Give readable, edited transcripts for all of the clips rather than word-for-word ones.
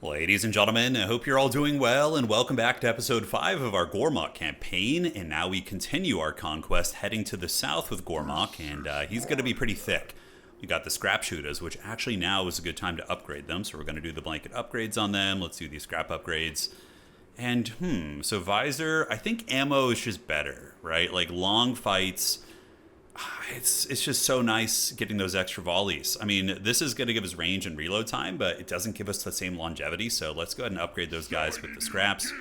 Ladies and gentlemen, I hope you're all doing well, and welcome back to episode 5 of our Gormok campaign. And now we continue our conquest, heading to the south with Gormok, and he's going to be pretty thick. We got the scrap SHOOTAZ, which actually now is a good time to upgrade them, so we're going to do the blanket upgrades on them. Let's do these scrap upgrades. And, so visor, I think ammo is just better, right? Like, long fights, it's just so nice getting those extra volleys. I mean, this is going to give us range and reload time, but it doesn't give us the same longevity, so let's go ahead and upgrade those guys with the scraps.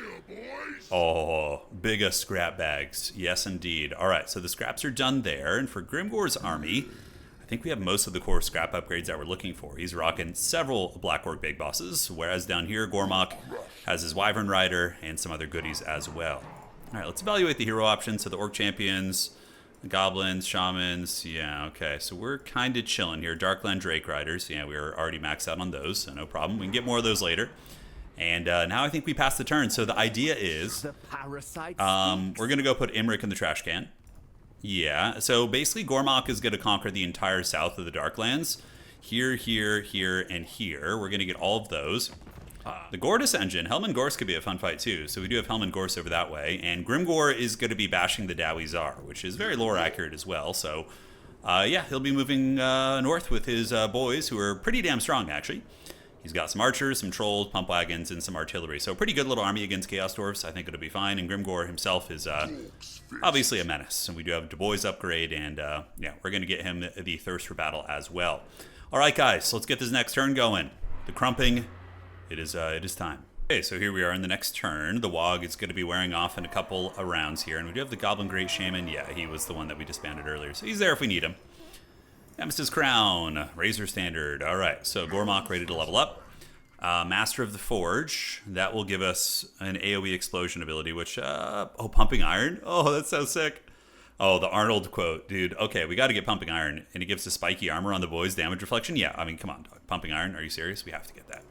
Oh, bigger scrap bags. Yes, indeed. All right, so the scraps are done there, and for Grimgor's army, I think we have most of the core scrap upgrades that we're looking for. He's rocking several Black Orc big bosses, whereas down here, Gormok has his Wyvern Rider and some other goodies as well. All right, let's evaluate the hero options. So the Orc champions, goblins, shamans, yeah, okay. So we're kind of chilling here. Darkland Drake Riders, yeah, we were already maxed out on those, so no problem. We can get more of those later. And now I think we passed the turn. So the idea is we're going to go put Imric in the trash can. Yeah, so basically Gormok is going to conquer the entire south of the Darklands. Here, here, here, and here. We're going to get all of those. The Gortys engine, Helm and Gorse could be a fun fight too. So we do have Helm and Gorse over that way. And Grimgor is going to be bashing the Dowie Zar, which is very lore accurate as well. So yeah, he'll be moving north with his boys, who are pretty damn strong actually. He's got some archers, some trolls, pump wagons, and some artillery. So a pretty good little army against Chaos Dwarfs. I think it'll be fine. And Grimgor himself is obviously a menace. And we do have Du Bois upgrade, and yeah, we're going to get him the Thirst for Battle as well. All right, guys, so let's get this next turn going. The crumping, it is time. Okay, so here we are in the next turn. The Wog is going to be wearing off in a couple of rounds here. And we do have the Goblin Great Shaman. Yeah, he was the one that we disbanded earlier. So he's there if we need him. Nemesis Crown, Razor Standard. All right, so Gormok ready to level up. Master of the Forge, that will give us an AoE explosion ability, which, oh, Pumping Iron. Oh, that's so sick. Oh, the Arnold quote, dude. Okay, we got to get Pumping Iron, and it gives the spiky armor on the boys damage reflection. Yeah, I mean, come on, dog. Pumping Iron, are you serious? We have to get that.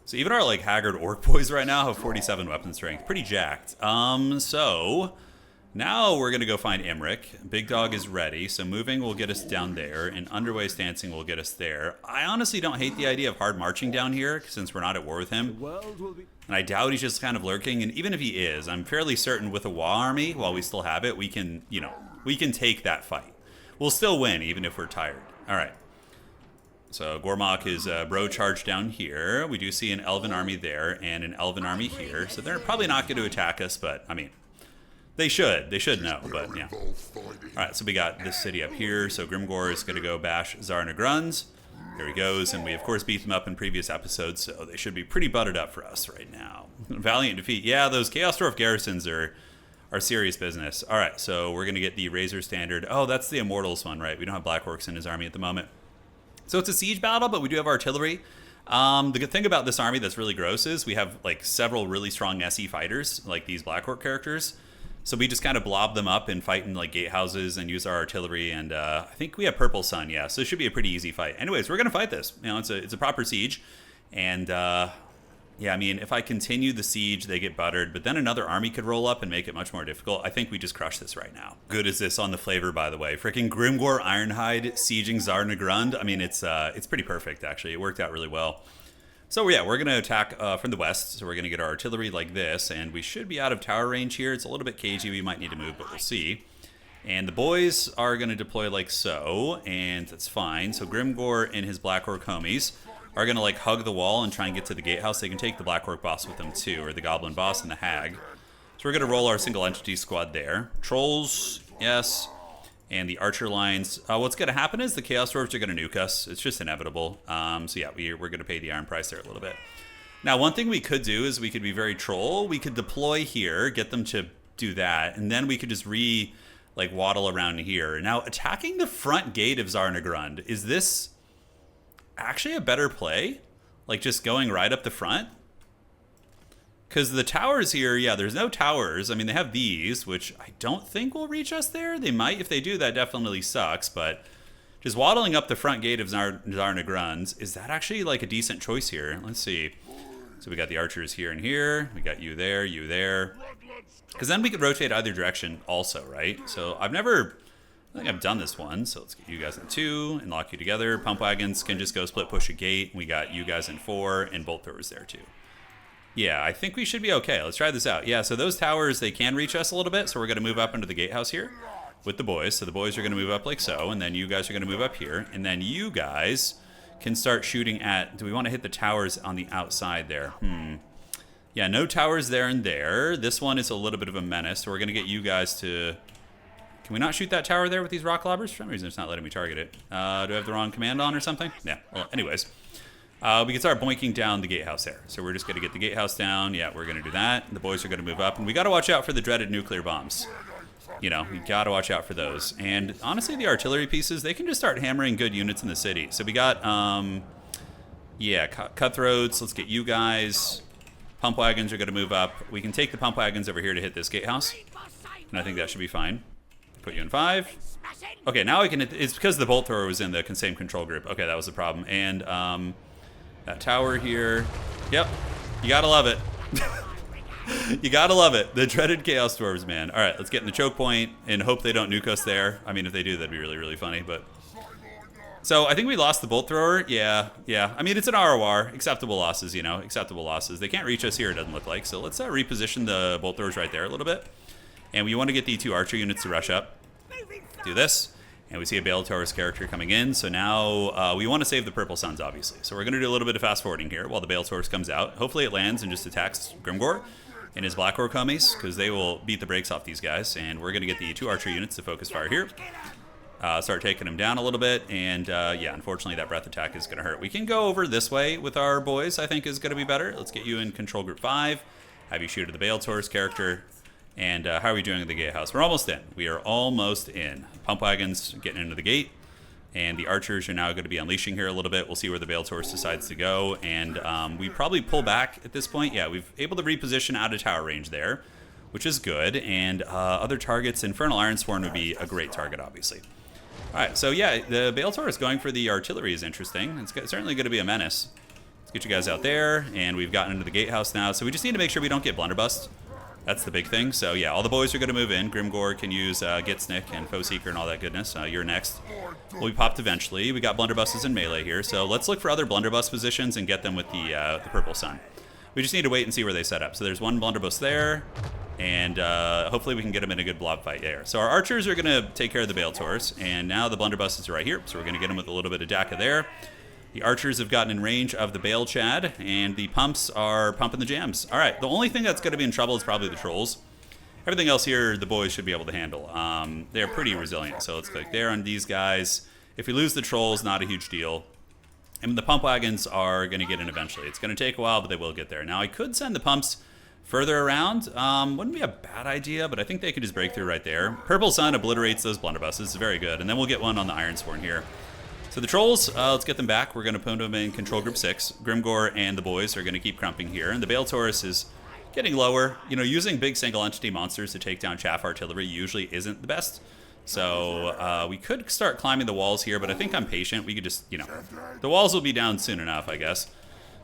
So even our, like, haggard orc boys right now have 47 weapon strength. Pretty jacked. So now we're going to go find Imric. Big Dog is ready, so moving will get us down there, and underway stancing will get us there. I honestly don't hate the idea of hard marching down here, since we're not at war with him. And I doubt he's just kind of lurking, and even if he is, I'm fairly certain with a Wa army, while we still have it, we can, you know, we can take that fight. We'll still win, even if we're tired. All right. So Gormok is bro charged down here. We do see an elven army there, and an elven army here, so they're probably not going to attack us, but, I mean, they should know, but yeah. Alright, so we got this city up here, so Grimgor is going to go bash Zar Naggrund. Here he goes, and we of course beat them up in previous episodes, so they should be pretty butted up for us right now. Valiant defeat. Yeah, those Chaos Dwarf garrisons are serious business. Alright, so we're going to get the Razor Standard. Oh, that's the Immortals one, right? We don't have Black Orcs in his army at the moment. So it's a siege battle, but we do have artillery. The good thing about this army that's really gross is we have like several really strong SE fighters, like these Black Orc characters. So we just kind of blob them up and fight in like gatehouses and use our artillery. And I think we have Purple Sun, yeah. So it should be a pretty easy fight. Anyways, we're gonna fight this. You know, it's a proper siege, and yeah, I mean, if I continue the siege, they get buttered. But then another army could roll up and make it much more difficult. I think we just crush this right now. Good is this on the flavor, by the way? Freaking Grimgor Ironhide sieging Zar Naggrund. I mean, it's pretty perfect actually. It worked out really well. So yeah, we're going to attack from the west, so we're going to get our artillery like this, and we should be out of tower range here. It's a little bit cagey, we might need to move, but we'll see. And the boys are going to deploy like so, and that's fine. So Grimgor and his Black Orc homies are going to like hug the wall and try and get to the gatehouse. They can take the Black Orc boss with them too, or the Goblin boss and the Hag. So we're going to roll our single entity squad there. Trolls, yes. And the archer lines, what's going to happen is the Chaos Dwarves are going to nuke us. It's just inevitable. So yeah, we're going to pay the iron price there a little bit. Now, one thing we could do is we could be very troll. We could deploy here, get them to do that, and then we could just waddle around here. Now, attacking the front gate of Zar Naggrund, is this actually a better play? Like just going right up the front? Because the towers here, yeah, there's no towers. I mean, they have these, which I don't think will reach us there. They might. If they do, that definitely sucks. But just waddling up the front gate of Zar Naggrund, is that actually like a decent choice here? Let's see. So we got the archers here and here. We got you there, you there. Because then we could rotate either direction also, right? So I've never I think I've done this one, so let's get you guys in 2 and lock you together. Pump wagons can just go split push a gate. We got you guys in 4 and bolt throwers there too. Yeah, I think we should be okay. Let's try this out. Yeah, so those towers, they can reach us a little bit, so we're going to move up into the gatehouse here with the boys. So the boys are going to move up like so, and then you guys are going to move up here, and then you guys can start shooting at... Do we want to hit the towers on the outside there? Yeah, no towers there and there. This one is a little bit of a menace, so we're going to get you guys to... Can we not shoot that tower there with these rock lobbers? For some reason, it's not letting me target it. Do I have the wrong command on or something? Yeah, well, anyways. We can start boinking down the gatehouse there. So we're just going to get the gatehouse down. Yeah, we're going to do that. The boys are going to move up. And we got to watch out for the dreaded nuclear bombs. You know, we got to watch out for those. And honestly, the artillery pieces, they can just start hammering good units in the city. So we got, yeah, cutthroats. Let's get you guys. Pump wagons are going to move up. We can take the pump wagons over here to hit this gatehouse. And I think that should be fine. Put you in 5. Okay, now I can... It's because the bolt thrower was in the same control group. Okay, that was the problem. And that tower here. Yep, you gotta love it. You gotta love it. The dreaded chaos dwarves, man. All right, let's get in the choke point and hope they don't nuke us there. I mean, if they do, that'd be really, really funny. But so I think we lost the bolt thrower. Yeah. I mean, it's an ROR. Acceptable losses, you know. Acceptable losses. They can't reach us here, it doesn't look like. So let's reposition the bolt throwers right there a little bit. And we want to get the 2 archer units to rush up. Do this. And we see a Bale Taurus character coming in. So now we want to save the Purple Suns, obviously. So we're going to do a little bit of fast forwarding here while the Bale Taurus comes out. Hopefully it lands and just attacks Grimgor and his Black Orc homies, because they will beat the brakes off these guys. And we're going to get the 2 archer units to focus fire here. Start taking them down a little bit. And yeah, unfortunately that breath attack is going to hurt. We can go over this way with our boys, I think is going to be better. Let's get you in control group 5. Have you shoot at the Bale Taurus character. And how are we doing at the gatehouse? We're almost in. We are almost in. Pump wagons getting into the gate. And the archers are now going to be unleashing here a little bit. We'll see where the Bale Taurus decides to go. And we probably pull back at this point. Yeah, we've able to reposition out of tower range there, which is good. And other targets, Infernal Ironsworn would be a great target, obviously. All right, so yeah, the Bale Taurus going for the artillery is interesting. It's certainly going to be a menace. Let's get you guys out there. And we've gotten into the gatehouse now. So we just need to make sure we don't get blunderbussed. That's the big thing. So yeah, all the boys are going to move in. Grimgor can use Gitsnick and Foe Seeker and all that goodness. You're next. We'll be popped eventually. We got blunderbusses in melee here, so let's look for other blunderbuss positions and get them with the Purple Sun. We just need to wait and see where they set up. So there's one blunderbuss there, and hopefully we can get them in a good blob fight there. So our archers are going to take care of the Bale Taurus, and now the blunderbusses are right here, so we're going to get them with a little bit of Daka there. The archers have gotten in range of the Bale Chad, and the pumps are pumping the jams. All right, the only thing that's going to be in trouble is probably the trolls. Everything else here, the boys should be able to handle. They're pretty resilient, so let's click there on these guys. If we lose the trolls, not a huge deal. And the pump wagons are going to get in eventually. It's going to take a while, but they will get there. Now, I could send the pumps further around. Wouldn't be a bad idea, but I think they could just break through right there. Purple Sun obliterates those blunderbusses. It's very good. And then we'll get one on the Ironsworn here. So the trolls, let's get them back. We're going to put them in control group 6. Grimgor and the boys are going to keep crumping here. And the Bale Taurus is getting lower. You know, using big single entity monsters to take down chaff artillery usually isn't the best. So we could start climbing the walls here, but I think I'm patient. We could just, you know, the walls will be down soon enough, I guess.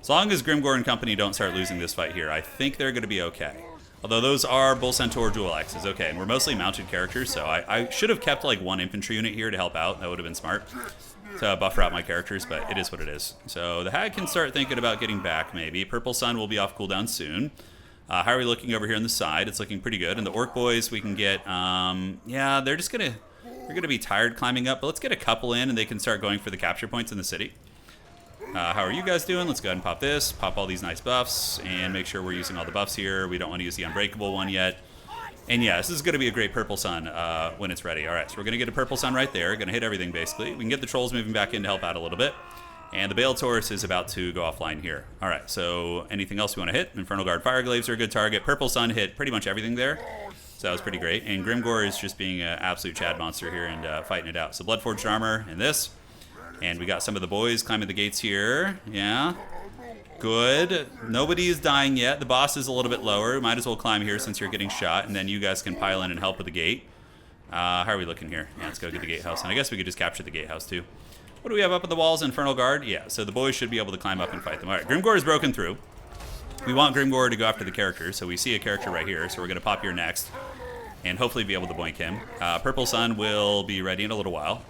As long as Grimgor and company don't start losing this fight here, I think they're going to be okay. Although those are Bull Centaur dual axes. Okay, and we're mostly mounted characters, so I should have kept like one infantry unit here to help out. That would have been smart. To buffer out my characters, but it is what it is. So the Hag can start thinking about getting back, maybe. Purple Sun will be off cooldown soon. How are we looking over here on the side? It's looking pretty good. And the Orc boys, we can get, yeah, they're gonna be tired climbing up, but let's get a couple in and they can start going for the capture points in the city. How are you guys doing? Let's go ahead and pop this, pop all these nice buffs, and make sure we're using all the buffs here. We don't want to use the Unbreakable one yet. And yeah, this is going to be a great Purple Sun when it's ready. All right, so we're going to get a Purple Sun right there. Going to hit everything, basically. We can get the trolls moving back in to help out a little bit. And the Bale Taurus is about to go offline here. All right, so anything else we want to hit? Infernal Guard Fireglaves are a good target. Purple Sun hit pretty much everything there. So that was pretty great. And Grimgor is just being an absolute Chad monster here and fighting it out. So Bloodforged Armor and this. And we got some of the boys climbing the gates here. Yeah. Good. Nobody is dying yet. The boss is a little bit lower. Might as well climb here since you're getting shot, and then you guys can pile in and help with the gate. How are we looking here? Yeah, let's go get the gatehouse. And I guess we could just capture the gatehouse too. What do we have up on the walls? Infernal Guard? Yeah, so the boys should be able to climb up and fight them. All right, Grimgor is broken through. We want Grimgor to go after the characters, so we see a character right here, so we're going to pop here next. and hopefully be able to boink him. Purple Sun will be ready in a little while.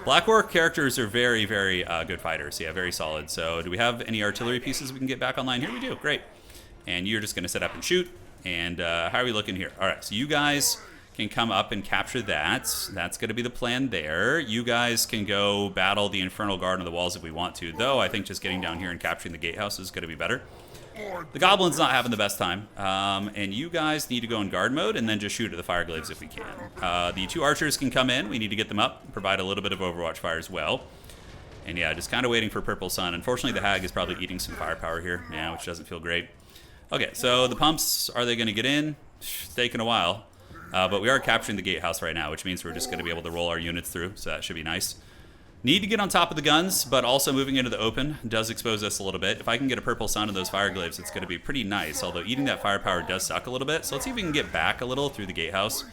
Black Orc characters are very, very good fighters. Yeah, very solid. So do we have any artillery pieces we can get back online here? We do. Great. And you're just going to set up and shoot. And how are we looking here? All right, so you guys can come up and capture that. That's going to be the plan there. You guys can go battle the Infernal Guard on the walls if we want to, though I think just getting down here and capturing the gatehouse is going to be better. The Goblin's not having the best time, and you guys need to go in guard mode and then just shoot at the fire glaives if we can. The 2 archers can come in. We need to get them up, provide a little bit of overwatch fire as well. And yeah, just kind of waiting for Purple Sun. Unfortunately, the Hag is probably eating some firepower here, yeah, which doesn't feel great. Okay, so the pumps, are they going to get in? It's taking a while. But we are capturing the gatehouse right now, which means we're just going to be able to roll our units through, so that should be nice. Need to get on top of the guns, but also moving into the open does expose us a little bit. If I can get a Purple Sun and those fire glaives, it's going to be pretty nice, although eating that firepower does suck a little bit. So let's see if we can get back a little through the gatehouse.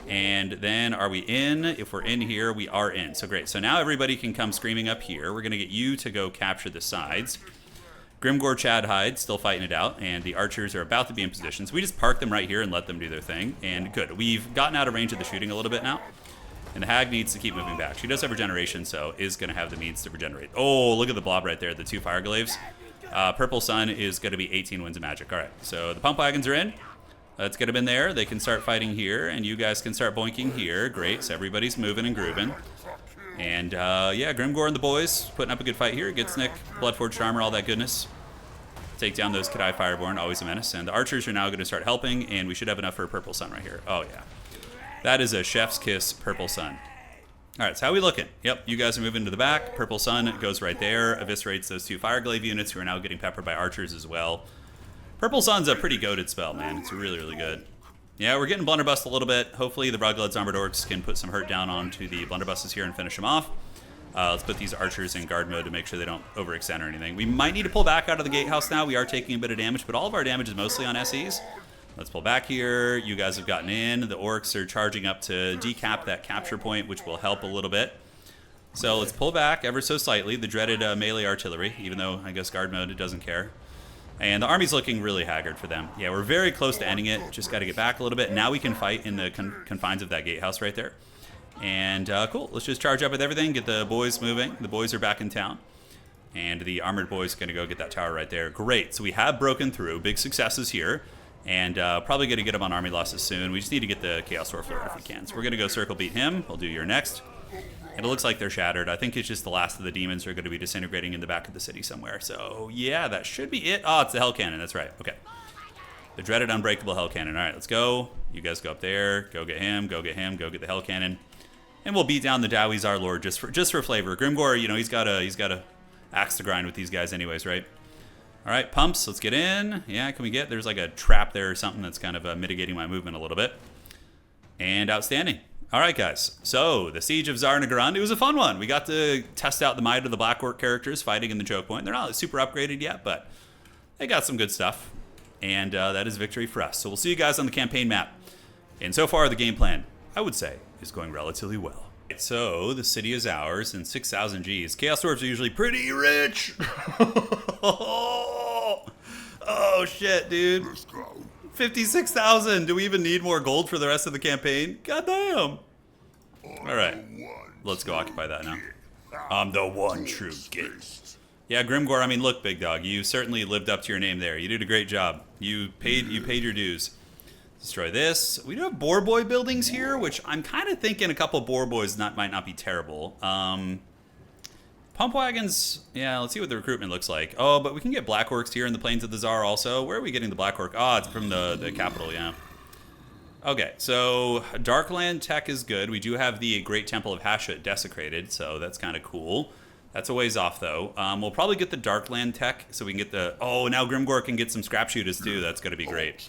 And then are we in? If we're in here, we are in. So great. So now everybody can come screaming up here. We're going to get you to go capture the sides. Grimgore Chadhide still fighting it out, and the archers are about to be in position. So we just park them right here and let them do their thing. And good. We've gotten out of range of the shooting a little bit now. And the Hag needs to keep moving back. She does have regeneration, so is going to have the means to regenerate. Oh, look at the blob right there, the 2 fire glaives. Purple Sun is going to be 18 winds of magic. All right, so the pump wagons are in. Let's get them in there. They can start fighting here, and you guys can start boinking here. Great, so everybody's moving and grooving. And yeah, Grimgore and the boys putting up a good fight here. Good Snick, Bloodforged armor, all that goodness. Take down those Kadai Fireborn, always a menace. And the archers are now going to start helping, and we should have enough for a Purple Sun right here. Oh, yeah. That is a chef's kiss Purple Sun. All right, so how are we looking? Yep, you guys are moving to the back. Purple Sun goes right there, eviscerates those 2 Fireglaive units who are now getting peppered by archers as well. Purple Sun's a pretty goated spell, man. It's really, really good. Yeah, we're getting Blunderbussed a little bit. Hopefully the Broadglood's Armored Orcs can put some hurt down onto the Blunderbusses here and finish them off. Let's put these archers in guard mode to make sure they don't overextend or anything. We might need to pull back out of the gatehouse now. We are taking a bit of damage, but all of our damage is mostly on SEs. Let's pull back here. You guys have gotten in. The Orcs are charging up to decap that capture point, which will help a little bit. So let's pull back ever so slightly. The dreaded melee artillery, even though I guess guard mode, it doesn't care. And the army's looking really haggard for them. Yeah, we're very close to ending it. Just got to get back a little bit. Now we can fight in the confines of that gatehouse right there. And cool. Let's just charge up with everything. Get the boys moving. The boys are back in town. And the armored boys are going to go get that tower right there. Great. So we have broken through. Big successes here. And probably going to get him on army losses soon. We just need to get the Chaos Warlord if we can. So we're going to go circle beat him. We'll do your next. And it looks like they're shattered. I think it's just the last of the demons are going to be disintegrating in the back of the city somewhere. So yeah, that should be it. Oh, it's the Hell Cannon. That's right. Okay. The dreaded unbreakable Hell Cannon. All right, let's go. You guys go up there. Go get him. Go get him. Go get the Hell Cannon. And we'll beat down the Dowie Zar Lord just for flavor. Grimgore, you know, he's got a axe to grind with these guys anyways, right? All right, pumps, let's get in. Yeah, can we get, there's like a trap there or something that's kind of mitigating my movement a little bit. And outstanding. All right, guys. So, the Siege of Zar Naggrund, it was a fun one. We got to test out the might of the Black Orc characters fighting in the choke point. They're not super upgraded yet, but they got some good stuff. And that is victory for us. So, we'll see you guys on the campaign map. And so far, the game plan, I would say, is going relatively well. So, the city is ours, and 6,000 Gs. Chaos Dwarves are usually pretty rich. Oh, shit, dude. 56,000. Do we even need more gold for the rest of the campaign? Goddamn. All right. Let's go occupy that now. I'm the one true king. Yeah, Grimgore, I mean, look, big dog. You certainly lived up to your name there. You did a great job. You paid your dues. Destroy this. We do have boar boy buildings here, which I'm kind of thinking a couple boar boys might not be terrible. Pump wagons, yeah, let's see what the recruitment looks like. Oh, but we can get Black Orcs here in the Plains of the Tsar also. Where are we getting the Black Orc? Oh, it's from the capital, yeah. Okay, so Darkland tech is good. We do have the Great Temple of Hashut desecrated, so that's kind of cool. That's a ways off, though. We'll probably get the Darkland tech, so we can get the... Oh, now Grimgore can get some scrap shooters, too. That's going to be great.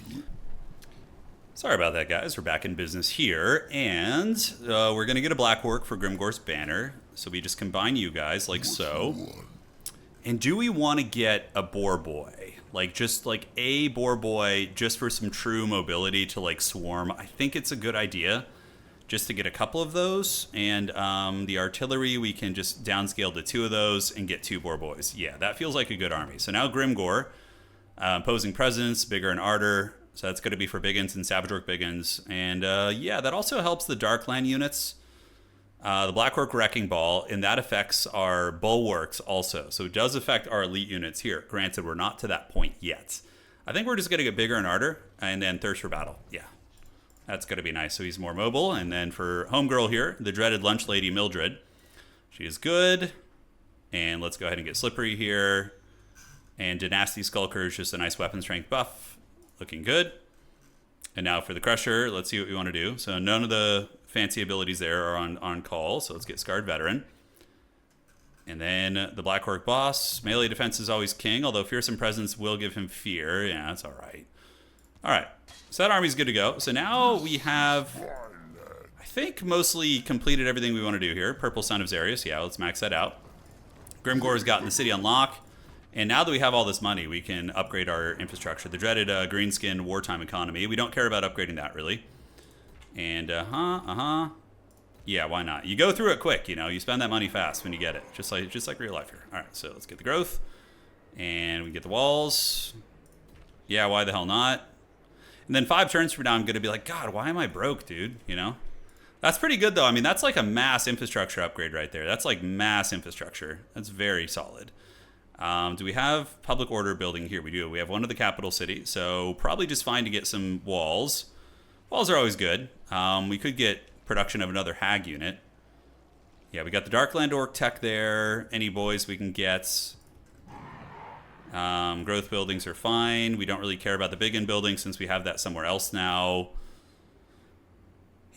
Sorry about that, guys. We're back in business here, and we're going to get a Black Orc for Grimgore's banner. So we just combine you guys like so. And do we want to get a boar boy? Like just like a boar boy just for some true mobility to like swarm? I think it's a good idea just to get a couple of those. And the artillery, we can just downscale to 2 of those and get 2 boar boys. Yeah, that feels like a good army. So now Grimgore, opposing presence, bigger and ardor. So that's going to be for Biggins and Savage Orc Biggins. And yeah, that also helps the Darkland units. The Black Orc Wrecking Ball, and that affects our Bulwarks also. So it does affect our elite units here. Granted, we're not to that point yet. I think we're just going to get bigger and harder, and then Thirst for Battle. Yeah, that's going to be nice. So he's more mobile. And then for Homegirl here, the dreaded Lunch Lady Mildred. She is good. And let's go ahead and get Slippery here. And Dynasty Skulker is just a nice weapon strength buff. Looking good. And now for the Crusher, let's see what we want to do. So none of the fancy abilities there are on call. So let's get Scarred Veteran. And then the Black Orc Boss. Melee defense is always king, although Fearsome Presence will give him fear. Yeah, that's all right. All right. So that army's good to go. So now we have, I think, mostly completed everything we want to do here. Purple Son of Zarius. Yeah, let's max that out. Grimgore's gotten the city on lock. And now that we have all this money, we can upgrade our infrastructure. The dreaded Greenskin Wartime Economy. We don't care about upgrading that, really. And, yeah, why not? You go through it quick, you know. You spend that money fast when you get it. Just like real life here. All right, so let's get the growth. And we get the walls. Yeah, why the hell not? And then 5 turns from now, I'm going to be like, God, why am I broke, dude? You know? That's pretty good, though. I mean, that's like a mass infrastructure upgrade right there. That's like mass infrastructure. That's very solid. Do we have public order building here? We do. We have one of the capital city, so probably just fine to get some walls. Walls are always good. We could get production of another hag unit. Yeah, we got the Darkland Orc tech there. Any boys we can get. Growth buildings are fine. We don't really care about the big end building since we have that somewhere else now.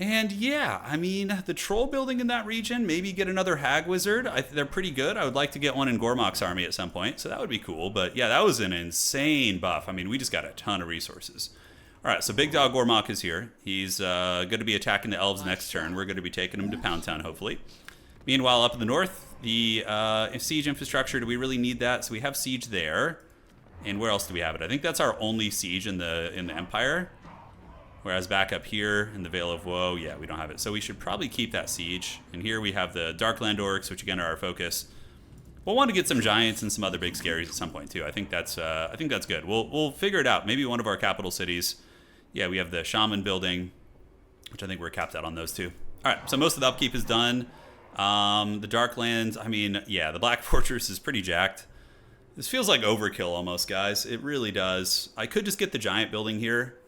And yeah, I mean, the troll building in that region, maybe get another hag wizard. They're pretty good. I would like to get one in Gormak's army at some point, so that would be cool. But yeah, that was an insane buff. I mean, we just got a ton of resources. All right, so Big Dog Gormak is here. He's going to be attacking the elves next turn. We're going to be taking him to Pound Town, hopefully. Meanwhile, up in the north, the siege infrastructure, do we really need that? So we have siege there. And where else do we have it? I think that's our only siege in the Empire. Whereas back up here in the Vale of Woe, yeah, we don't have it. So we should probably keep that siege. And here we have the Darkland Orcs, which again are our focus. We'll want to get some giants and some other big scaries at some point too. I think that's good. We'll figure it out. Maybe one of our capital cities. Yeah, we have the Shaman building, which I think we're capped out on those two. All right, so most of the upkeep is done. The Darklands, I mean, yeah, the Black Fortress is pretty jacked. This feels like overkill almost, guys. It really does. I could just get the giant building here.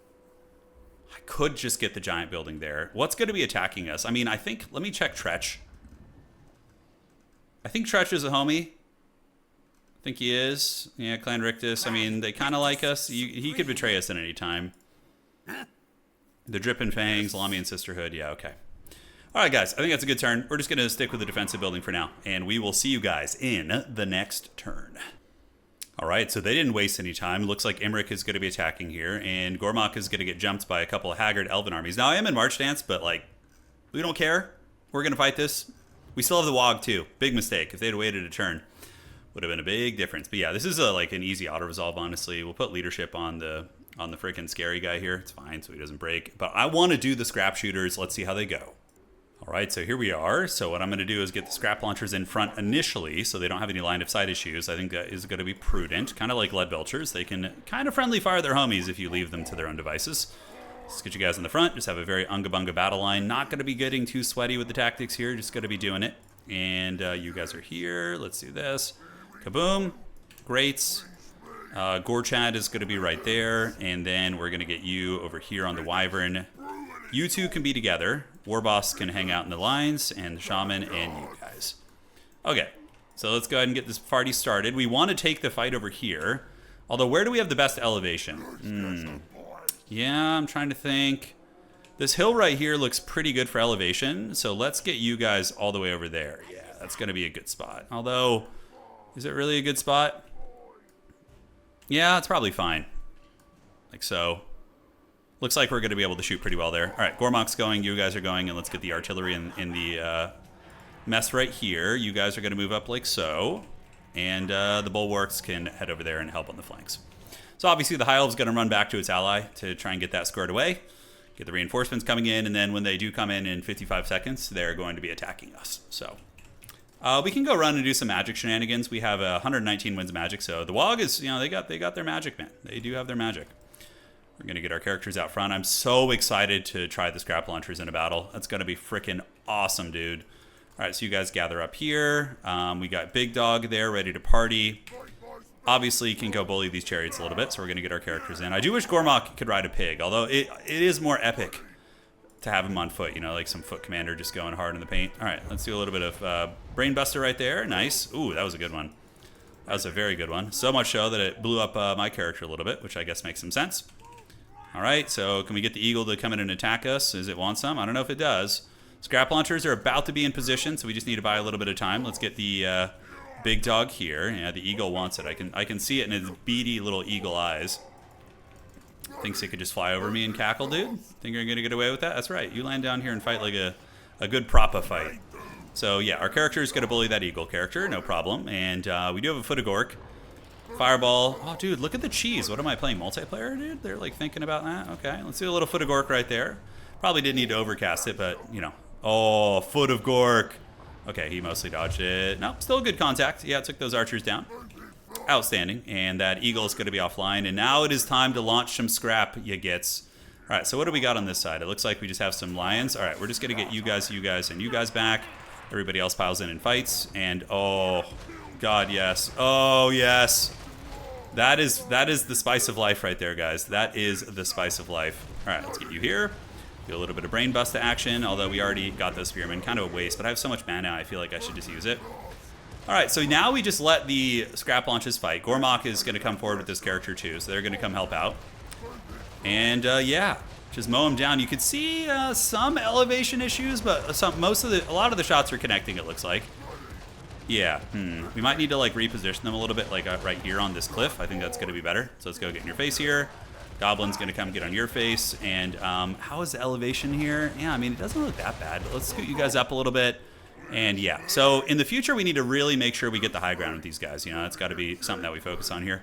I could just get the giant building there. What's going to be attacking us? I mean, I think, let me check Tretch. I think Tretch is a homie. I think he is. Yeah, Clan Rictus. I mean, they kind of like us. He could betray us at any time. The Drippin' Fangs, Lamian Sisterhood. Yeah, okay. All right, guys. I think that's a good turn. We're just going to stick with the defensive building for now. And we will see you guys in the next turn. All right, so they didn't waste any time. Looks like Imric is going to be attacking here, and Gormak is going to get jumped by a couple of haggard elven armies. Now, I am in March Dance, but, like, we don't care. We're going to fight this. We still have the Wog, too. Big mistake. If they'd waited a turn, would have been a big difference. But, yeah, this is, like, an easy auto-resolve, honestly. We'll put leadership on the freaking scary guy here. It's fine, so he doesn't break. But I want to do the scrap shooters. Let's see how they go. All right, so here we are. So what I'm going to do is get the scrap launchers in front initially so they don't have any line of sight issues. I think that is going to be prudent, kind of like lead belchers. They can kind of friendly fire their homies if you leave them to their own devices. Let's get you guys in the front. Just have a very unga-bunga battle line. Not going to be getting too sweaty with the tactics here. Just going to be doing it. And you guys are here. Let's do this. Kaboom. Great. Gorchad is going to be right there. And then we're going to get you over here on the Wyvern. You two can be together. Warboss can hang out in the lines, and the Shaman and you guys. Okay, so let's go ahead and get this party started. We want to take the fight over here. Although, where do we have the best elevation? Yeah, I'm trying to think. This hill right here looks pretty good for elevation, so let's get you guys all the way over there. Yeah, that's going to be a good spot. Although, is it really a good spot? Yeah, it's probably fine. Like so. Looks like we're going to be able to shoot pretty well there. All right, Gormak's going, you guys are going, and let's get the artillery in the mess right here. You guys are going to move up like so, and the Bulwarks can head over there and help on the flanks. So obviously the High Elf's going to run back to its ally to try and get that squared away, get the reinforcements coming in, and then when they do come in 55 seconds, they're going to be attacking us. So we can go run and do some magic shenanigans. We have 119 wins magic, so the Wog is, you know, they got their magic, man. They do have their magic. We're going to get our characters out front. I'm so excited to try the scrap launchers in a battle. That's going to be freaking awesome, dude. All right, so you guys gather up here. We got Big Dog there ready to party. Obviously, you can go bully these chariots a little bit, so we're going to get our characters in. I do wish Gormok could ride a pig, although it is more epic to have him on foot, you know, like some foot commander just going hard in the paint. All right, let's do a little bit of Brain Buster right there. Nice. Ooh, that was a good one. That was a very good one. So much so that it blew up my character a little bit, which I guess makes some sense. All right, so can we get the eagle to come in and attack us? Does it want some? I don't know if it does. Scrap launchers are about to be in position, so we just need to buy a little bit of time. Let's get the big dog here. Yeah, the eagle wants it. I can see it in its beady little eagle eyes. Thinks it could just fly over me and cackle, dude? Think you're going to get away with that? That's right. You land down here and fight like a good Proppa fight. So, yeah, our character is going to bully that eagle character. No problem. And we do have a foot of Gork. Fireball. Oh, dude, look at the cheese. What am I playing? Multiplayer, dude? They're, like, thinking about that? Okay, let's do a little foot of Gork right there. Probably didn't need to overcast it, but, you know. Oh, foot of Gork. Okay, he mostly dodged it. Nope, still good contact. Yeah, it took those archers down. Outstanding. And that eagle is going to be offline. And now it is time to launch some scrap, you gets. All right, so what do we got on this side? It looks like we just have some lions. All right, we're just going to get you guys, and you guys back. Everybody else piles in and fights. And, oh, God, yes. Oh, yes. That is the spice of life right there, guys. That is the spice of life. All right, let's get you here. Do a little bit of brain bust action, although we already got those spearmen. Kind of a waste, but I have so much mana, I feel like I should just use it. All right, so now we just let the scrap launches fight. Gormok is going to come forward with this character too, so they're going to come help out. And yeah, just mow him down. You could see some elevation issues, but a lot of the shots are connecting, it looks like. Yeah, we might need to like reposition them a little bit, like right here on this cliff. I think that's going to be better. So let's go get in your face here. Goblin's going to come get on your face. And how is the elevation here? Yeah, I mean, it doesn't look that bad, but let's scoot you guys up a little bit. And yeah, so in the future, we need to really make sure we get the high ground with these guys. You know, that's got to be something that we focus on here.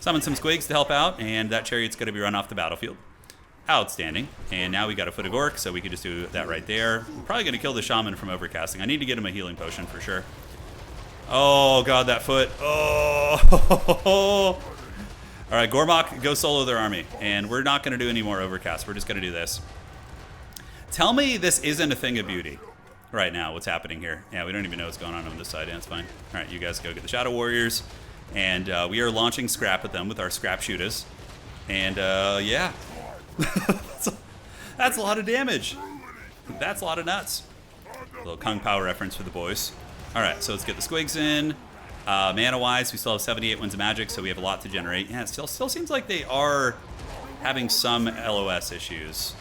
Summon some squigs to help out, and that chariot's going to be run off the battlefield. Outstanding. And now we got a foot of Orc, so we could just do that right there. I'm probably going to kill the shaman from overcasting. I need to get him a healing potion for sure. Oh, God, that foot. Oh. All right, Gormok, go solo their army. And we're not going to do any more overcast. We're just going to do this. Tell me this isn't a thing of beauty right now, what's happening here. Yeah, we don't even know what's going on this side. Yeah, it's fine. All right, you guys go get the Shadow Warriors. And we are launching scrap at them with our scrap SHOOTAZ. And yeah, that's a lot of damage. That's a lot of nuts. A little Kung Pao reference for the boys. All right, so let's get the squigs in. Mana-wise, we still have 78 winds of magic, so we have a lot to generate. Yeah, it still seems like they are having some LOS issues.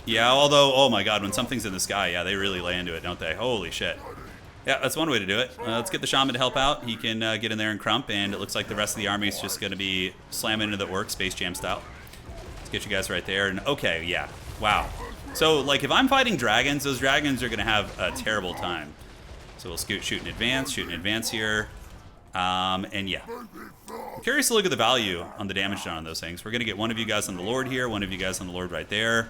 Yeah, although, oh my God, when something's in the sky, yeah, they really lay into it, don't they? Holy shit. Yeah, that's one way to do it. Let's get the shaman to help out. He can get in there and crump, and it looks like the rest of the army is just going to be slamming into the Orcs, Space Jam style. Let's get you guys right there. And okay, yeah, wow. So, like, if I'm fighting dragons, those dragons are going to have a terrible time. So we'll shoot in advance here. And yeah. I'm curious to look at the value on the damage done on those things. We're going to get one of you guys on the Lord here, one of you guys on the Lord right there.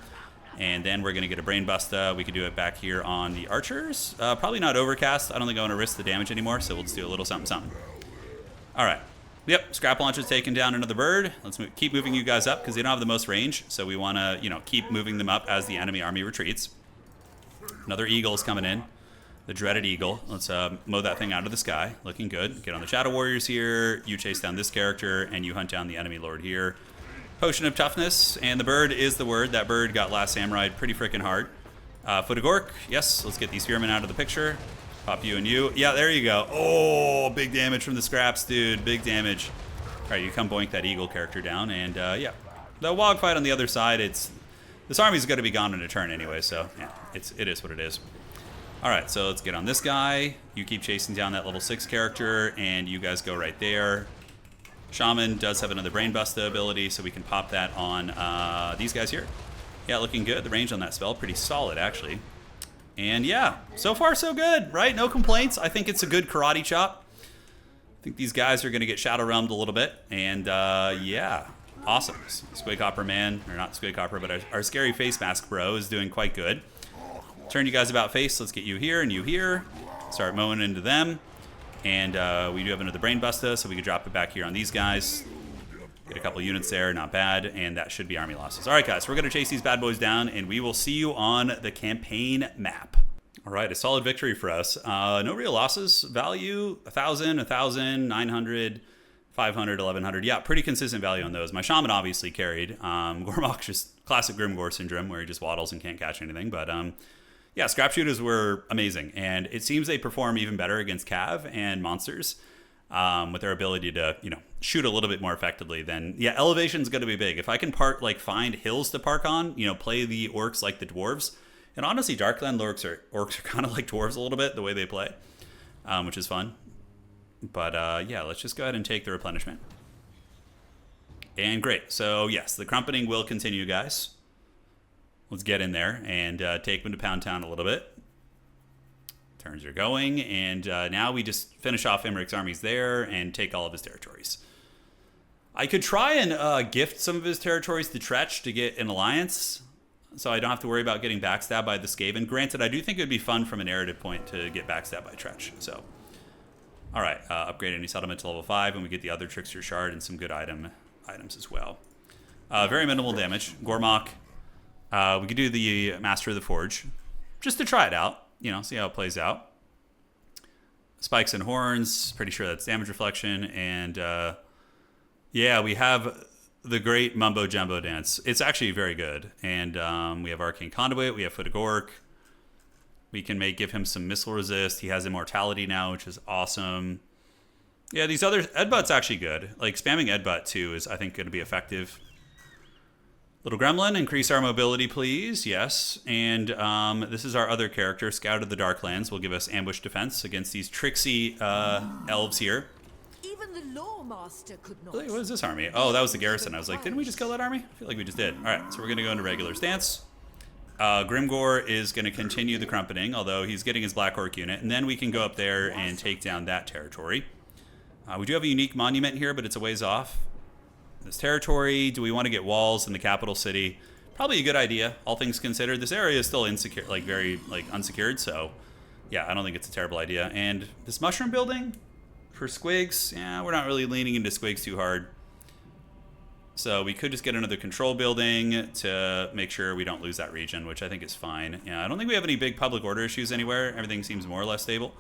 And then we're going to get a Brain Busta. We could do it back here on the archers. Probably not overcast. I don't think I want to risk the damage anymore, so we'll just do a little something. All right. Yep, Scrap Launcher's taking down another bird. Let's keep moving you guys up because they don't have the most range. So we want to, you know, keep moving them up as the enemy army retreats. Another eagle's coming in. The dreaded eagle. Let's mow that thing out of the sky. Looking good. Get on the Shadow Warriors here. You chase down this character, and you hunt down the enemy lord here. Potion of Toughness, and the bird is the word. That bird got Last Samurai pretty freaking hard. Foot of Gork. Yes, let's get these spearmen out of the picture. Pop you and you. Yeah, there you go. Oh, big damage from the scraps, dude. Big damage. All right, you come boink that eagle character down, and yeah. The Wog fight on the other side, this army's going to be gone in a turn anyway, so yeah, it is what it is. All right, so let's get on this guy. You keep chasing down that level 6 character, and you guys go right there. Shaman does have another Brain Busta ability, so we can pop that on these guys here. Yeah, looking good. The range on that spell, pretty solid, actually. And yeah, so far so good, right? No complaints. I think it's a good karate chop. I think these guys are going to get Shadow Realmed a little bit. And yeah, awesome. Squig Hopper Man, or not Squig Hopper, but our Scary Face Mask Bro is doing quite good. Turn you guys about face. Let's get you here and you here. Start mowing into them. And we do have another Brain Busta, so we can drop it back here on these guys. Get a couple units there, not bad, and that should be army losses. All right, guys, we're going to chase these bad boys down, and we will see you on the campaign map. All right, a solid victory for us. No real losses. Value, 1,000, 1,000, 900, 500, 1,100. Yeah, pretty consistent value on those. My shaman obviously carried. Gormok's just classic Grimgore syndrome, where he just waddles and can't catch anything. But yeah, scrap shooters were amazing, and it seems they perform even better against cav and monsters. With their ability to, shoot a little bit more effectively, then yeah, elevation's going to be big. If I can find hills to park on, play the orcs like the dwarves, and honestly, Darkland orcs are kind of like dwarves a little bit the way they play, which is fun. But yeah, let's just go ahead and take the replenishment. And great. So yes, the crumpeting will continue, guys. Let's get in there and take them to Pound Town a little bit. Turns are going, and now we just finish off Emmerich's armies there and take all of his territories. I could try and gift some of his territories to Tretch to get an alliance, so I don't have to worry about getting backstabbed by the Skaven. Granted, I do think it would be fun from a narrative point to get backstabbed by Tretch. So, all right, upgrade any settlement to level 5, and we get the other Trickster Shard and some good items as well. Very minimal damage. Gormok, we could do the Master of the Forge, just to try it out. See how it plays out. Spikes and horns, pretty sure that's damage reflection. And yeah, we have the great Mumbo Jumbo Dance. It's actually very good. And we have Arcane Conduit, we have Foot of Gork. We can give him some missile resist. He has immortality now, which is awesome. Yeah, these other... Edbutt's actually good. Spamming Edbutt too is, I think, going to be effective. Little Gremlin, increase our mobility, please. Yes. And this is our other character, Scout of the Darklands. Will give us ambush defense against these tricksy elves here. Even the Lawmaster could not. What is this army? Oh, that was the garrison. I was like, didn't we just kill that army? I feel like we just did. All right, so we're going to go into regular stance. Grimgore is going to continue the crumpeting, although he's getting his Black Orc unit. And then we can go up there and take down that territory. We do have a unique monument here, but it's a ways off. This territory, do we want to get walls in the capital city? Probably a good idea, all things considered. This area is still insecure, very unsecured, so yeah, I don't think it's a terrible idea. And this mushroom building for squigs, yeah, we're not really leaning into squigs too hard. So we could just get another control building to make sure we don't lose that region, which I think is fine. Yeah, I don't think we have any big public order issues anywhere. Everything seems more or less stable.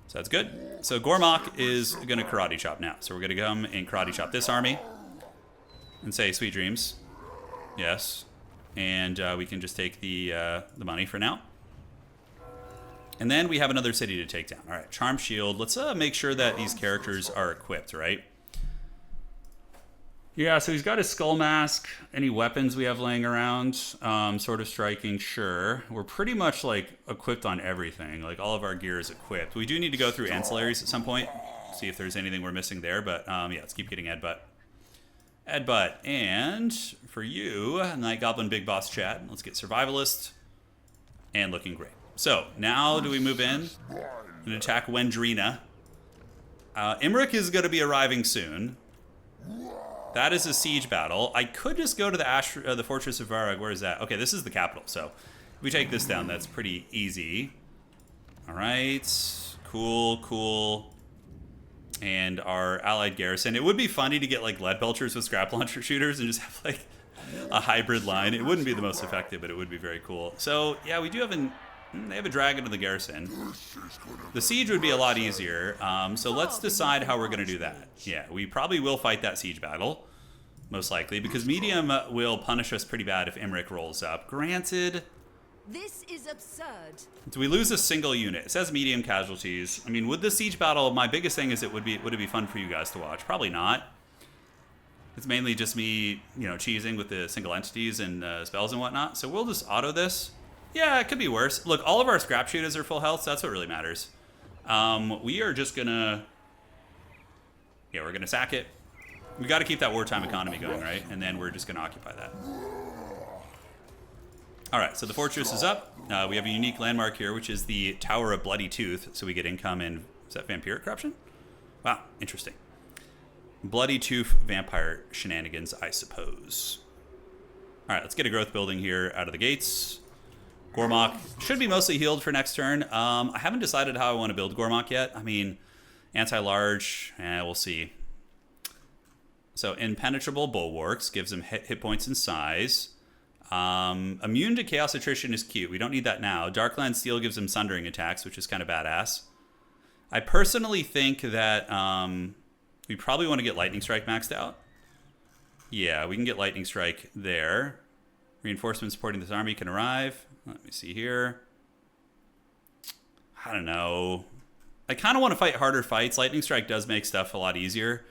So that's good. So Gormok is going to karate chop now. So we're going to come and karate chop this army. And say sweet dreams. Yes. And we can just take the money for now. And then we have another city to take down. All right, Charm Shield. Let's make sure that these characters are equipped, right? Yeah, so he's got his skull mask. Any weapons we have laying around? Sort of striking, sure. We're pretty much equipped on everything. All of our gear is equipped. We do need to go through ancillaries at some point. See if there's anything we're missing there. But yeah, let's keep getting Edbutt. Edbutt, and for you, Night Goblin Big Boss Chad. Let's get Survivalist, and looking great. So, now do we move in and attack Wendrina? Imric is going to be arriving soon. That is a siege battle. I could just go to the Fortress of Varag. Where is that? Okay, this is the capital, so if we take this down, that's pretty easy. All right, cool. And our allied garrison. It would be funny to get lead belchers with scrap launcher shooters and just have a hybrid line. It wouldn't be the most effective, but it would be very cool. So yeah, we do have they have a dragon in the garrison. The siege would be a lot easier. So let's decide how we're going to do that. Yeah, we probably will fight that siege battle, most likely, because medium will punish us pretty bad if Imric rolls up. Granted, this is absurd. Do we lose a single unit? It says medium casualties. I mean, with the siege battle, my biggest thing is would it be fun for you guys to watch? Probably not. It's mainly just me, cheesing with the single entities and spells and whatnot. So we'll just auto this. Yeah, it could be worse. Look, all of our scrap shooters are full health, so that's what really matters. We are just gonna... Yeah, we're gonna sack it. We got to keep that wartime economy going, right? And then we're just gonna occupy that. All right, so the fortress is up. We have a unique landmark here, which is the Tower of Bloody Tooth. So we get income and... Is that vampiric corruption? Wow, interesting. Bloody Tooth vampire shenanigans, I suppose. All right, let's get a growth building here out of the gates. Gormok should be mostly healed for next turn. I haven't decided how I want to build Gormok yet. I mean, anti-large, we'll see. So impenetrable bulwarks gives him hit points and size. Immune to chaos attrition is cute. We don't need that now. Darkland steel gives him sundering attacks, which is kind of badass. I personally think that we probably want to get lightning strike maxed out. Yeah, we can get lightning strike there. Reinforcements supporting this army can arrive. Let me see here. I don't know. I kind of want to fight harder fights. Lightning strike does make stuff a lot easier.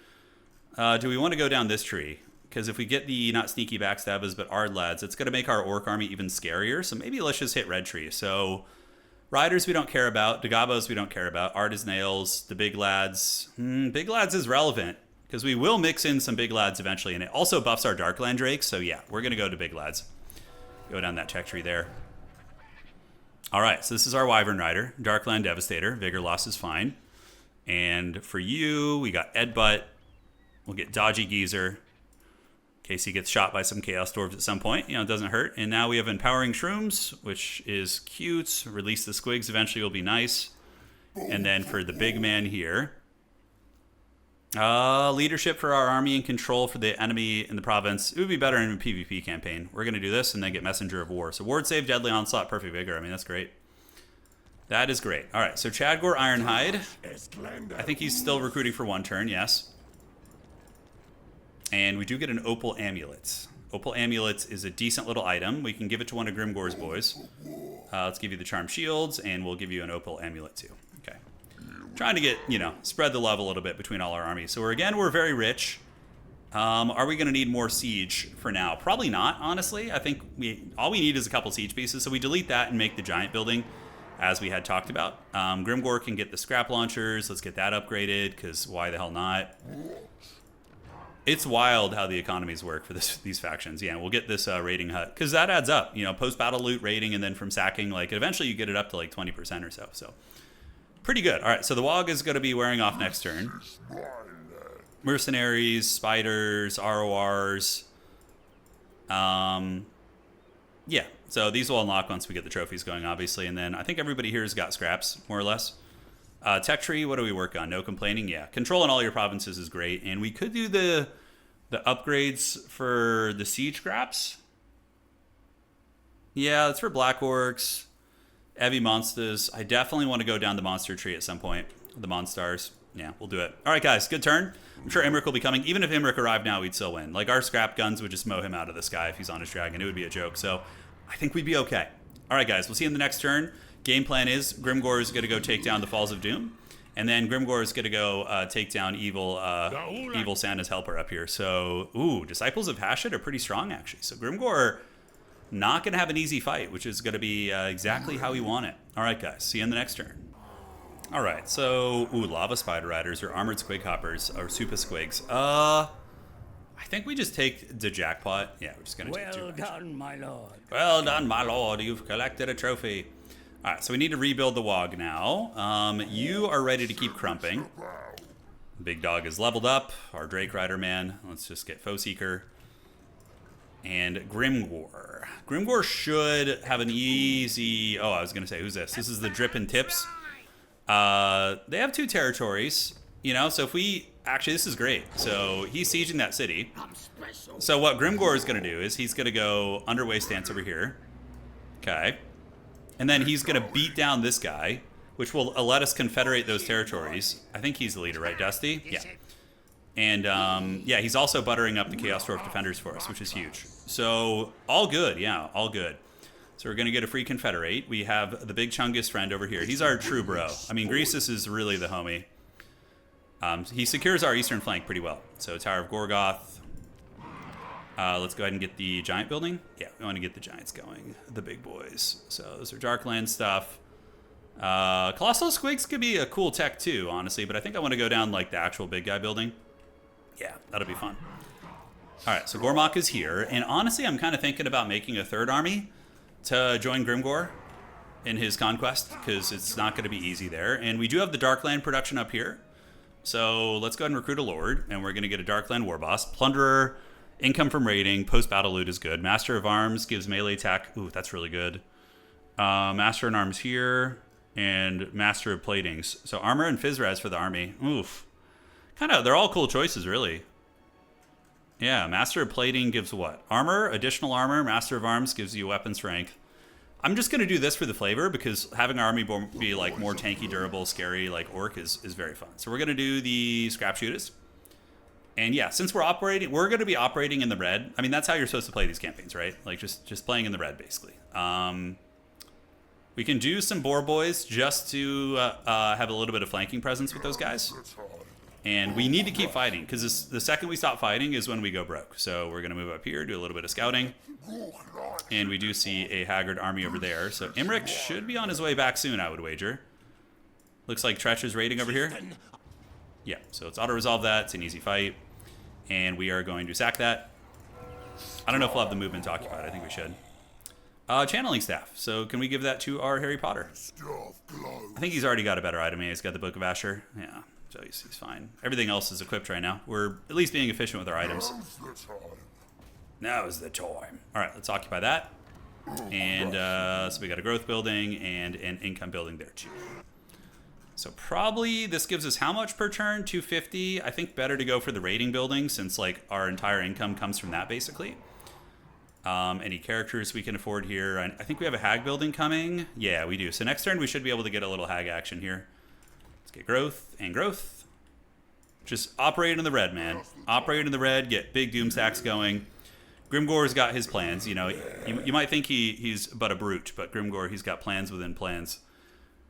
Do we want to go down this tree? Because if we get the not sneaky backstabbers but Ard lads, it's going to make our orc army even scarier. So maybe let's just hit red tree. So riders we don't care about. Dagabos we don't care about. Ard is nails. The big lads. Big lads is relevant because we will mix in some big lads eventually. And it also buffs our Darkland Drakes. So yeah, we're going to go to big lads. Go down that tech tree there. All right, so this is our Wyvern Rider. Darkland Devastator. Vigor loss is fine. And for you, we got Ed Butt. We'll get Dodgy Geezer in case he gets shot by some Chaos Dwarves at some point. You know, it doesn't hurt. And now we have Empowering Shrooms, which is cute. Release the Squigs eventually will be nice. And then for the big man here, leadership for our army and control for the enemy in the province. It would be better in a PvP campaign. We're going to do this and then get Messenger of War. So Ward Save, Deadly Onslaught, Perfect Vigor. I mean, that's great. That is great. All right, so Chadgor Ironhide. I think he's still recruiting for 1 turn, yes. And we do get an Opal Amulet. Opal Amulet is a decent little item. We can give it to one of Grimgor's boys. Let's give you the Charm Shields, and we'll give you an Opal Amulet too. Okay. Trying to get, you know, spread the love a little bit between all our armies. So we're very rich. Are we going to need more siege for now? Probably not, honestly. I think all we need is a couple siege pieces. So we delete that and make the giant building, as we had talked about. Grimgor can get the scrap launchers. Let's get that upgraded, because why the hell not? It's wild how the economies work for these factions. Yeah, we'll get this raiding hut, because that adds up. You know, post-battle loot raiding, and then from sacking, like, eventually you get it up to like 20% or so. So, pretty good. All right, so the Wog is going to be wearing off next turn. Mercenaries, spiders, RORs. Yeah, so these will unlock once we get the trophies going, obviously. And then I think everybody here has got scraps, more or less. Tech tree, what do we work on? No complaining? Yeah. Control in all your provinces is great. And we could do the upgrades for the siege scraps. Yeah, that's for Black Orcs. Heavy monsters. I definitely want to go down the monster tree at some point. The Monstars. Yeah, we'll do it. All right, guys, good turn. I'm sure Imric will be coming. Even if Imric arrived now, we'd still win. Like, our scrap guns would just mow him out of the sky if he's on his dragon. It would be a joke. So I think we'd be okay. All right, guys, we'll see you in the next turn. Game plan is Grimgor is going to go take down the Falls of Doom. And then Grimgor is going to go take down evil Santa's helper up here. So, ooh, Disciples of Hashut are pretty strong, actually. So Grimgor not going to have an easy fight, which is going to be exactly how we want it. All right, guys, see you in the next turn. All right, so, ooh, Lava Spider Riders or Armored Squig Hoppers or Super Squigs. I think we just take the jackpot. Yeah, we're just going to take 2. Well done, my lord. Well done, my lord. You've collected a trophy. All right, so we need to rebuild the Wog now. You are ready to keep crumping. Big Dog is leveled up. Our Drake Rider man. Let's just get Foe Seeker. And Grimgor. Grimgor should have an easy... Oh, I was going to say, who's this? This is the Drip and Tips. They have 2 territories, you know, so if we... Actually, this is great. So he's sieging that city. So what Grimgor is going to do is he's going to go underway stance over here. Okay. And then he's going to beat down this guy, which will let us confederate those territories. I think he's the leader, right, Dusty? Yeah. And, yeah, he's also buttering up the Chaos Dwarf Defenders for us, which is huge. So, all good, yeah, all good. So we're going to get a free confederate. We have the big Chungus friend over here. He's our true bro. I mean, Greasus is really the homie. He secures our eastern flank pretty well. So, Tower of Gorgoth. Let's go ahead and get the giant building. Yeah, we want to get the giants going. The big boys. So those are Darkland stuff. Colossal Squigs could be a cool tech too, honestly. But I think I want to go down like the actual big guy building. Yeah, that'll be fun. All right, so Gormok is here. And honestly, I'm kind of thinking about making a 3rd army to join Grimgor in his conquest. Because it's not going to be easy there. And we do have the Darkland production up here. So let's go ahead and recruit a Lord. And we're going to get a Darkland War Boss. Plunderer. Income from raiding, post-battle loot is good. Master of Arms gives melee attack. Ooh, that's really good. Master in Arms here, and Master of Platings. So armor and Phys Res for the army. Oof. Kind of, they're all cool choices, really. Yeah, Master of Plating gives what? Armor, additional armor. Master of Arms gives you weapon strength. I'm just going to do this for the flavor because having our army be like more tanky, durable, scary like Orc is very fun. So we're going to do the Scrap Shooters. And yeah, since we're going to be operating in the red. I mean, that's how you're supposed to play these campaigns, right? Like just playing in the red, basically. We can do some Boar Boys just to have a little bit of flanking presence with those guys. And we need to keep fighting, because the second we stop fighting is when we go broke. So we're going to move up here, do a little bit of scouting. And we do see a Haggard army over there. So Imric should be on his way back soon, I would wager. Looks like Tretch is raiding over here. Yeah, so let's auto-resolve that. It's an easy fight. And we are going to sack that. I don't know if we'll have the movement occupied. I think we should. Channeling Staff. So can we give that to our Harry Potter? I think he's already got a better item. He's got the Book of Asher. Yeah. So he's fine. Everything else is equipped right now. We're at least being efficient with our items. Now is the time. All right, let's occupy that. And so we got a growth building and an income building there too. So probably this gives us how much per turn? 250. I think better to go for the raiding building since like our entire income comes from that basically. Any characters we can afford here? I think we have a hag building coming. Yeah, we do. So next turn we should be able to get a little hag action here. Let's get growth and growth. Just operate in the red, man. Operate in the red, get big doom stacks going. Grimgore's got his plans, you know. You might think he's but a brute, but Grimgore, he's got plans within plans.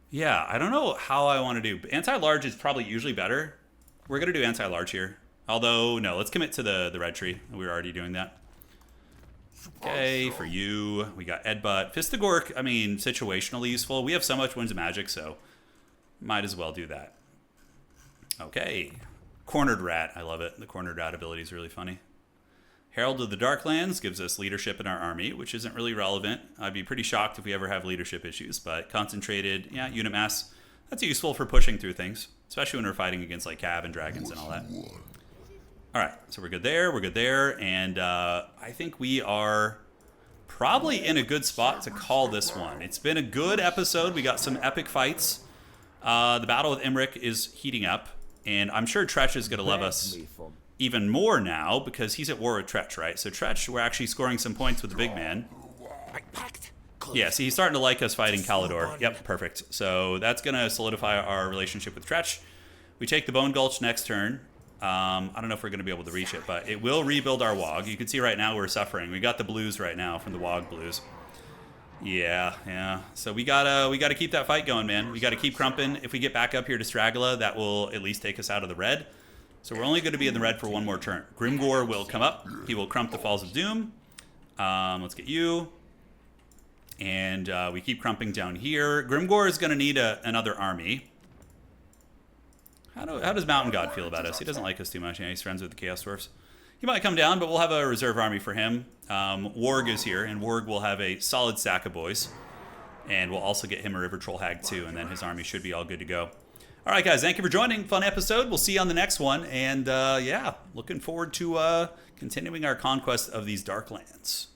Yeah, I don't know how I want to do. Anti-large is probably usually better. We're going to do anti-large here. Although, no, let's commit to the red tree. We were already doing that. Okay, for you, we got Edbutt. Fist of Gork, I mean, situationally useful. We have so much Winds of Magic, so might as well do that. Okay. Cornered Rat, I love it. The Cornered Rat ability is really funny. Herald of the Darklands gives us leadership in our army, which isn't really relevant. I'd be pretty shocked if we ever have leadership issues, but concentrated, yeah, unit mass, that's useful for pushing through things, especially when we're fighting against like Cav and dragons and all that. All right, so we're good there, and I think we are probably in a good spot to call this one. It's been a good episode. We got some epic fights. The battle with Imric is heating up, and I'm sure Tretch is going to love us even more now because he's at war with Tretch, right? So Tretch, we're actually scoring some points with the big man. Yeah, see, he's starting to like us fighting Kalidor. Yep, perfect. So that's going to solidify our relationship with Tretch. We take the Bone Gulch next turn. I don't know if we're going to be able to reach it, but it will rebuild our Wog. You can see right now we're suffering. We got the blues right now from the Wog blues. Yeah. So we gotta keep that fight going, man. We gotta keep crumping. If we get back up here to Stragula, that will at least take us out of the red. So we're only going to be in the red for one more turn. Grimgore will come up. He will crump the Falls of Doom. Let's get you. And we keep crumping down here. Grimgore is going to need another army. How does Mountain God feel about us? He doesn't like us too much. Yeah, he's friends with the Chaos Dwarfs. He might come down, but we'll have a reserve army for him. Warg is here, and Warg will have a solid stack of boys. And we'll also get him a River Troll Hag too, and then his army should be all good to go. All right, guys, thank you for joining. Fun episode. We'll see you on the next one. And yeah, looking forward to continuing our conquest of these Darklands.